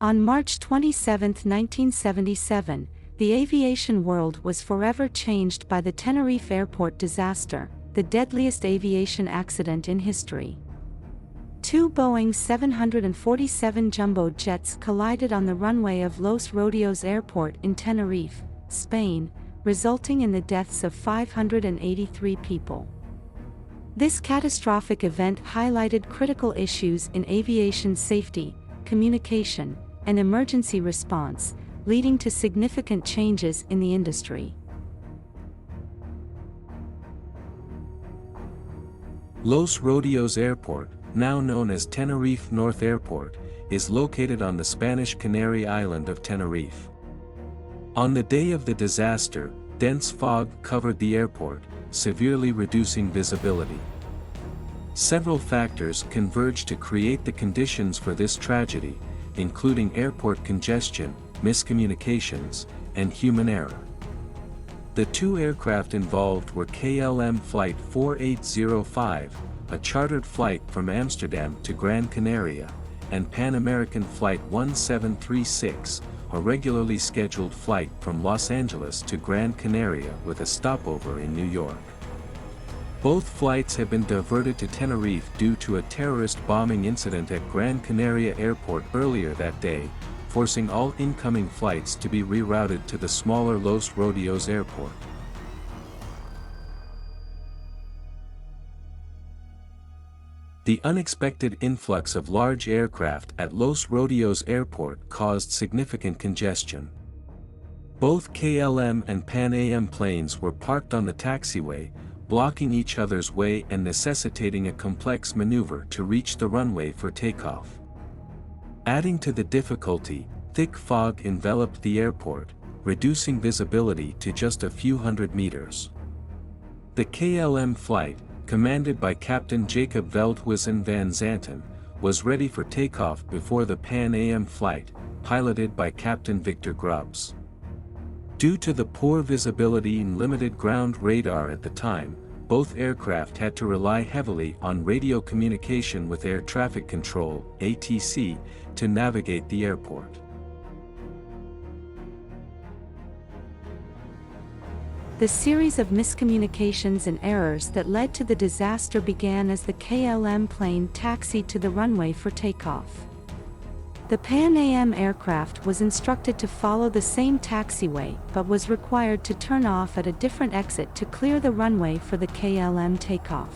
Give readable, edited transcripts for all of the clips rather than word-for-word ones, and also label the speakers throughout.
Speaker 1: On March 27, 1977, the aviation world was forever changed by the Tenerife airport disaster, the deadliest aviation accident in history. Two Boeing 747 jumbo jets collided on the runway of Los Rodeos Airport in Tenerife, Spain, resulting in the deaths of 583 people. This catastrophic event highlighted critical issues in aviation safety, communication, and emergency response, leading to significant changes in the industry.
Speaker 2: Los Rodeos Airport, now known as Tenerife North Airport, is located on the Spanish Canary island of Tenerife. On the day of the disaster, dense fog covered the airport, severely reducing visibility. Several factors converged to create the conditions for this tragedy, including airport congestion, miscommunications, and human error. The two aircraft involved were KLM Flight 4805, a chartered flight from Amsterdam to Gran Canaria, and Pan American Flight 1736, a regularly scheduled flight from Los Angeles to Gran Canaria with a stopover in New York. Both flights had been diverted to Tenerife due to a terrorist bombing incident at Gran Canaria Airport earlier that day, forcing all incoming flights to be rerouted to the smaller Los Rodeos Airport. The unexpected influx of large aircraft at Los Rodeos Airport caused significant congestion. Both KLM and Pan Am planes were parked on the taxiway, blocking each other's way and necessitating a complex maneuver to reach the runway for takeoff. Adding to the difficulty, thick fog enveloped the airport, reducing visibility to just a few hundred meters. The KLM flight, commanded by Captain Jacob Veldhuizen van Zanten, was ready for takeoff before the Pan Am flight, piloted by Captain Victor Grubbs. Due to the poor visibility and limited ground radar at the time, both aircraft had to rely heavily on radio communication with Air Traffic Control (ATC) to navigate the airport.
Speaker 1: The series of miscommunications and errors that led to the disaster began as the KLM plane taxied to the runway for takeoff. The Pan Am aircraft was instructed to follow the same taxiway but was required to turn off at a different exit to clear the runway for the KLM takeoff.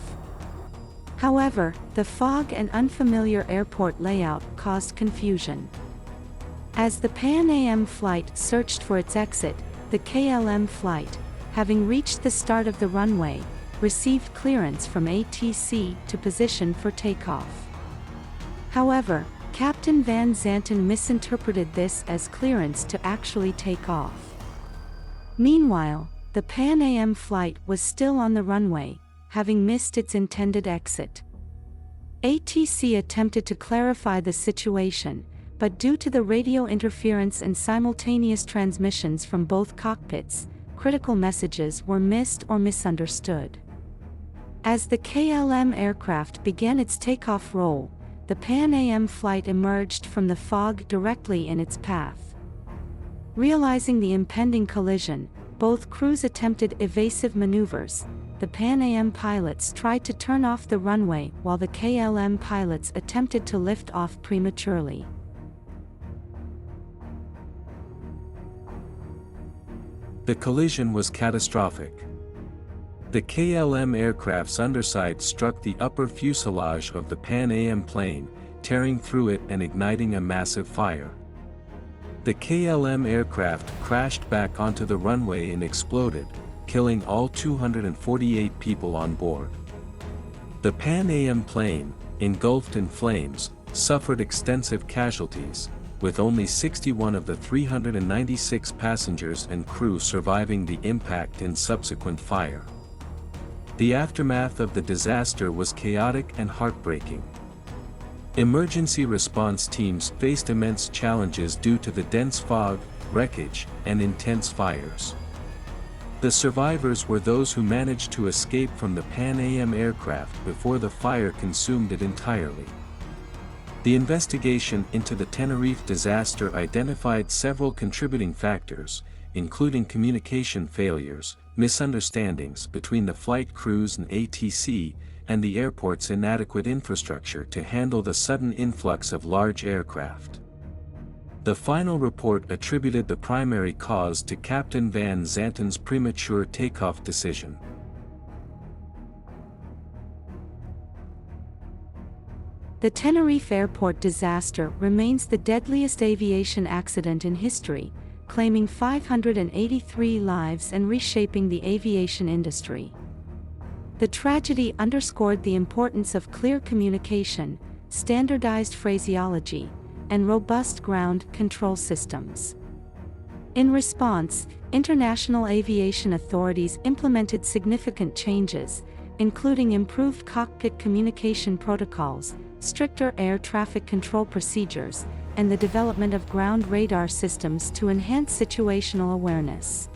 Speaker 1: However, the fog and unfamiliar airport layout caused confusion. As the Pan Am flight searched for its exit, the KLM flight, having reached the start of the runway, received clearance from ATC to position for takeoff. However, Captain Van Zanten misinterpreted this as clearance to actually take off. Meanwhile, the Pan Am flight was still on the runway, having missed its intended exit. ATC attempted to clarify the situation, but due to the radio interference and simultaneous transmissions from both cockpits, critical messages were missed or misunderstood. As the KLM aircraft began its takeoff roll, the Pan Am flight emerged from the fog directly in its path. Realizing the impending collision, both crews attempted evasive maneuvers. The Pan Am pilots tried to turn off the runway while the KLM pilots attempted to lift off prematurely.
Speaker 2: The collision was catastrophic. The KLM aircraft's underside struck the upper fuselage of the Pan Am plane, tearing through it and igniting a massive fire. The KLM aircraft crashed back onto the runway and exploded, killing all 248 people on board. The Pan Am plane, engulfed in flames, suffered extensive casualties, with only 61 of the 396 passengers and crew surviving the impact and subsequent fire. The aftermath of the disaster was chaotic and heartbreaking. Emergency response teams faced immense challenges due to the dense fog, wreckage, and intense fires. The survivors were those who managed to escape from the Pan Am aircraft before the fire consumed it entirely. The investigation into the Tenerife disaster identified several contributing factors, including communication failures, misunderstandings between the flight crews and ATC, and the airport's inadequate infrastructure to handle the sudden influx of large aircraft. The final report attributed the primary cause to Captain Van Zanten's premature takeoff decision.
Speaker 1: The Tenerife airport disaster remains the deadliest aviation accident in history, claiming 583 lives and reshaping the aviation industry. The tragedy underscored the importance of clear communication, standardized phraseology, and robust ground control systems. In response, international aviation authorities implemented significant changes, including improved cockpit communication protocols, stricter air traffic control procedures, and the development of ground radar systems to enhance situational awareness.